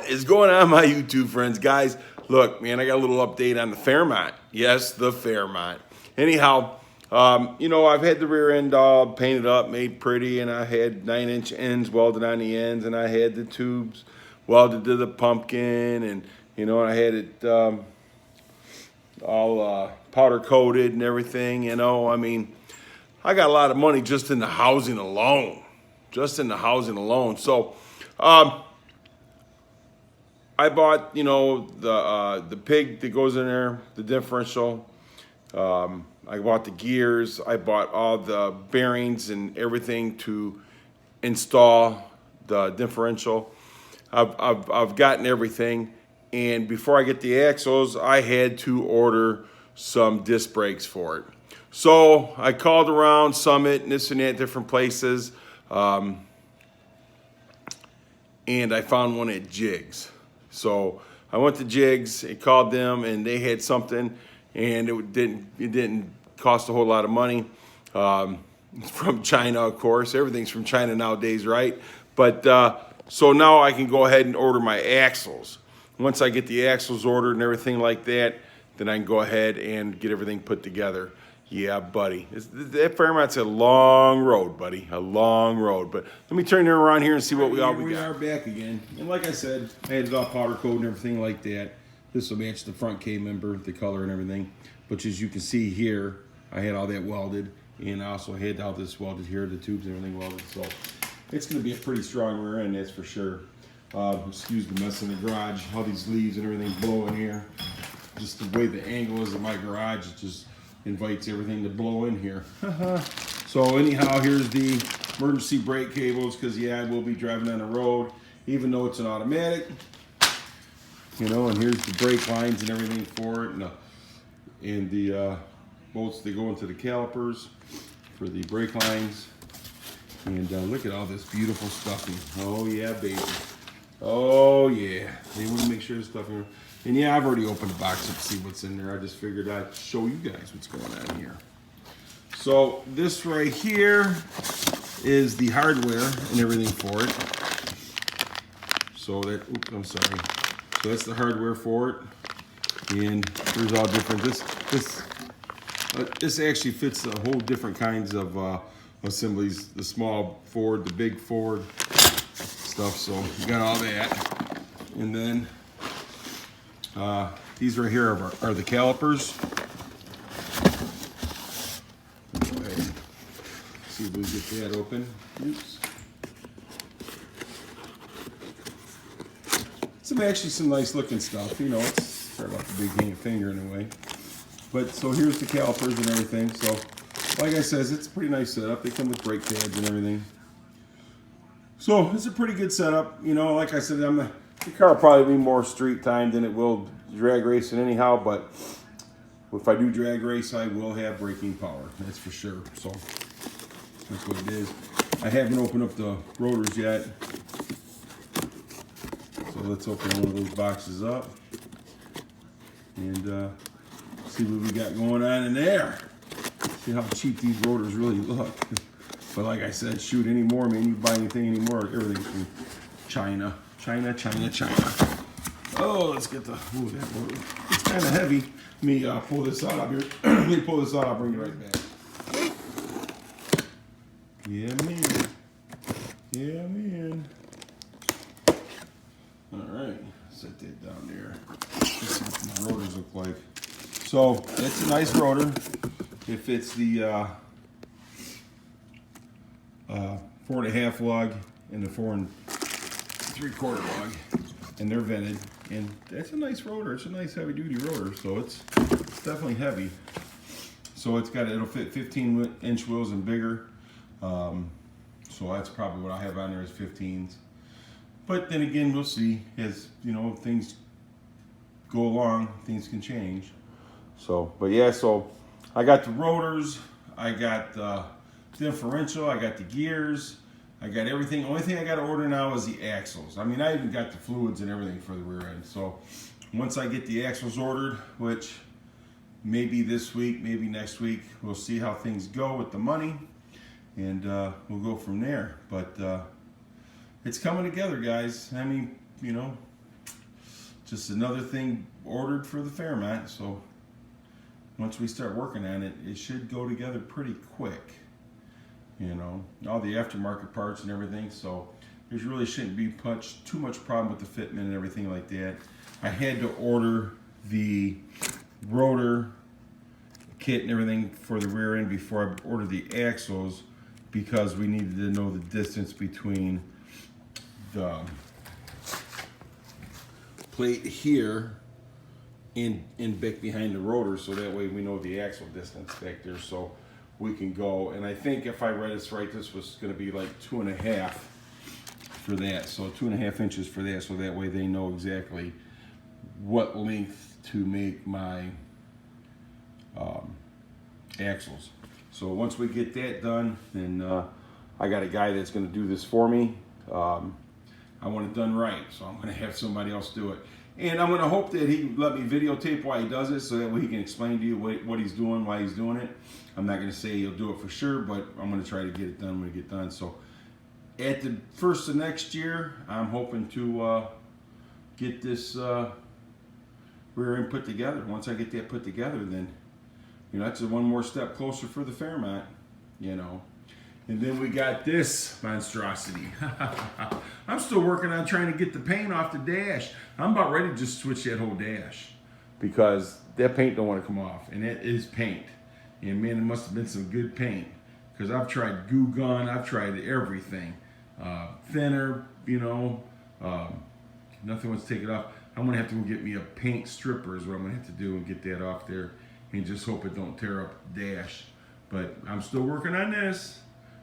What is going on, my YouTube friends? Guys, look, man, I got a little update on the Fairmont. Yes, the Fairmont. Anyhow, I've had the rear end all painted up, made pretty, and I had 9-inch ends welded on the ends, and I had the tubes welded to the pumpkin, and, I had it all powder coated and everything, I got a lot of money just in the housing alone. So, I bought, the pig that goes in there, the differential. I bought the gears. I bought all the bearings and everything to install the differential. I've gotten everything. And before I get the axles, I had to order some disc brakes for it. So I called around Summit and this and that, different places. And I found one at Jigs. So I went to Jigs, I called them, and they had something, and it didn't cost a whole lot of money. It's from China, of course. Everything's from China nowadays, right? But so now I can go ahead and order my axles. Once I get the axles ordered and everything like that, then I can go ahead and get everything put together. Yeah, buddy. That Fairmont's a long road, buddy. A long road. But let me turn it around here and see what we got. We are back again. And like I said, I had it all powder coated and everything like that. This will match the front K member, the color and everything. But as you can see here, I had all that welded. And I also had all this welded here, the tubes and everything welded. So it's going to be a pretty strong rear end, that's for sure. Excuse the mess in the garage. All these leaves and everything blow in here. Just the way the angle is of my garage, it just invites everything to blow in here. So anyhow, here's the emergency brake cables, because I will be driving on the road, even though it's an automatic. And here's the brake lines and everything for it, and the bolts that go into the calipers for the brake lines. And look at all this beautiful stuffing. Oh yeah, baby. Oh yeah. They want to make sure there's stuff in here. And I've already opened the box up to see what's in there. I just figured I'd show you guys what's going on here. So this right here is the hardware and everything for it. So that's the hardware for it. And there's all different, this actually fits a whole different kinds of assemblies. The small Ford, the big Ford stuff. So you got all that. And then these right here are the calipers. Okay. See if we can get that open. Oops. Some nice looking stuff. It's sorry about the big hanging finger in a way. But so here's the calipers and everything. So like I said, it's a pretty nice setup. They come with brake pads and everything. So it's a pretty good setup. Like I said, the car will probably be more street time than it will drag racing anyhow, but if I do drag race, I will have braking power, that's for sure. So that's what it is. I haven't opened up the rotors yet. So let's open one of those boxes up and see what we got going on in there. See how cheap these rotors really look. But like I said, shoot, anymore, man, you buy anything anymore, everything's from China. China. Oh, let's get that motor. It's kind of heavy. Let me pull this out. Let me pull this out. I'll bring it right back. Yeah, man. All right, set that down there. Let's see what the rotors look like. So it's a nice rotor. It fits the 4.5 lug and the 4 3/4 lug, and they're vented, and that's a nice rotor. It's a nice heavy duty rotor, so it's definitely heavy. So it'll fit 15-inch wheels and bigger. So that's probably what I have on there is 15s. But then again, we'll see as things go along, things can change. So, so I got the rotors, I got the differential, I got the gears. I got everything. Only thing I got to order now is the axles. I even got the fluids and everything for the rear end. So once I get the axles ordered, which maybe this week, maybe next week, we'll see how things go with the money, and we'll go from there. But it's coming together, guys. just another thing ordered for the Fairmont. So once we start working on it, it should go together pretty quick. You know, all the aftermarket parts and everything. So there really shouldn't be too much problem with the fitment and everything like that. I had to order the rotor kit and everything for the rear end before I ordered the axles, because we needed to know the distance between the plate here and back behind the rotor, so that way we know the axle distance back there, so we can go. And I think if I read this right, this was going to be like 2.5 for that, so 2.5 inches for that, so that way they know exactly what length to make my axles. So once we get that done, then I got a guy that's going to do this for me. I want it done right, so I'm going to have somebody else do it. And I'm going to hope that he can let me videotape why he does it, so that way he can explain to you what he's doing, why he's doing it. I'm not going to say he'll do it for sure, but I'm going to try to get it done when we get done. So at the first of next year, I'm hoping to get this rear end put together. Once I get that put together, then, you know, that's one more step closer for the Fairmont, you know. And then we got this monstrosity. I'm still working on trying to get the paint off the dash. I'm about ready to just switch that whole dash, because that paint don't want to come off, and that is paint. And man, it must have been some good paint, because I've tried goo gun, I've tried everything. Thinner, you know, nothing wants to take it off. I'm gonna have to go get me a paint stripper is what I'm gonna have to do, and get that off there, and just hope it don't tear up the dash. But I'm still working on this.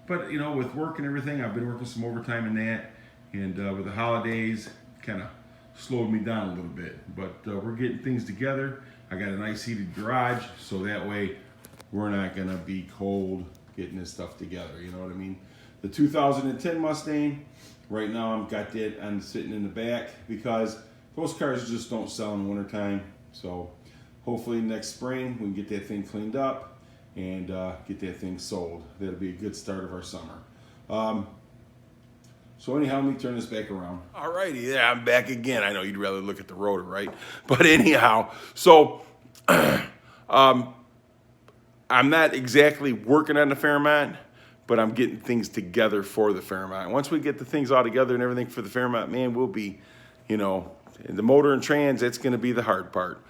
But, you know, with work and everything, I've been working some overtime in that. And with the holidays, kind of slowed me down a little bit. But we're getting things together. I got a nice heated garage, so that way we're not going to be cold getting this stuff together. You know what I mean? The 2010 Mustang, right now I've got that I'm sitting in the back, because those cars just don't sell in the wintertime. So hopefully next spring we can get that thing cleaned up and get that thing sold. That'll be a good start of our summer. So anyhow, let me turn this back around. Alrighty, yeah, I'm back again. I know you'd rather look at the rotor, right? But anyhow, so I'm not exactly working on the Fairmont, but I'm getting things together for the Fairmont. Once we get the things all together and everything for the Fairmont, man, we'll be, you know, the motor and trans, that's going to be the hard part.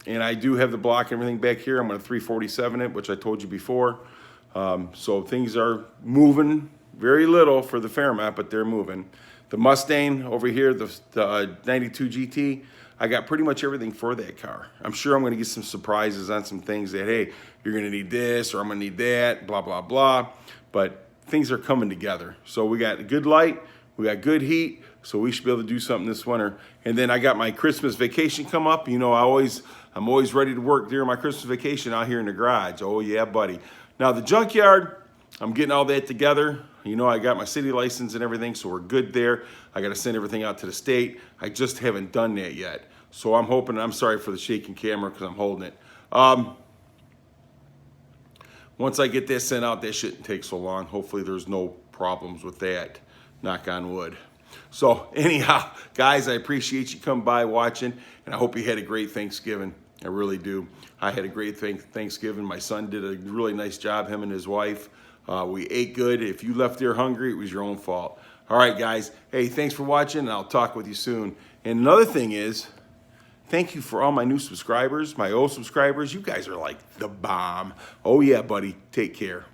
And I do have the block and everything back here. I'm going to 347 it, which I told you before. So things are moving very little for the Fairmont, but they're moving. The Mustang over here, the 92 GT, I got pretty much everything for that car. I'm sure I'm going to get some surprises on some things that, hey, you're going to need this, or I'm going to need that, blah, blah, blah. But things are coming together. So we got good light, we got good heat, so we should be able to do something this winter. And then I got my Christmas vacation come up. You know, I'm always ready to work during my Christmas vacation out here in the garage. Oh yeah, buddy. Now the junkyard, I'm getting all that together. You know, I got my city license and everything, so we're good there. I got to send everything out to the state. I just haven't done that yet. So I'm hoping, I'm sorry for the shaking camera because I'm holding it. Once I get this sent out, that shouldn't take so long. Hopefully there's no problems with that. Knock on wood. So anyhow, guys, I appreciate you coming by watching, and I hope you had a great Thanksgiving. I really do. I had a great Thanksgiving. My son did a really nice job, him and his wife. We ate good. If you left there hungry, it was your own fault. All right, guys. Hey, thanks for watching, and I'll talk with you soon. And another thing is, thank you for all my new subscribers, my old subscribers. You guys are like the bomb. Oh, yeah, buddy. Take care.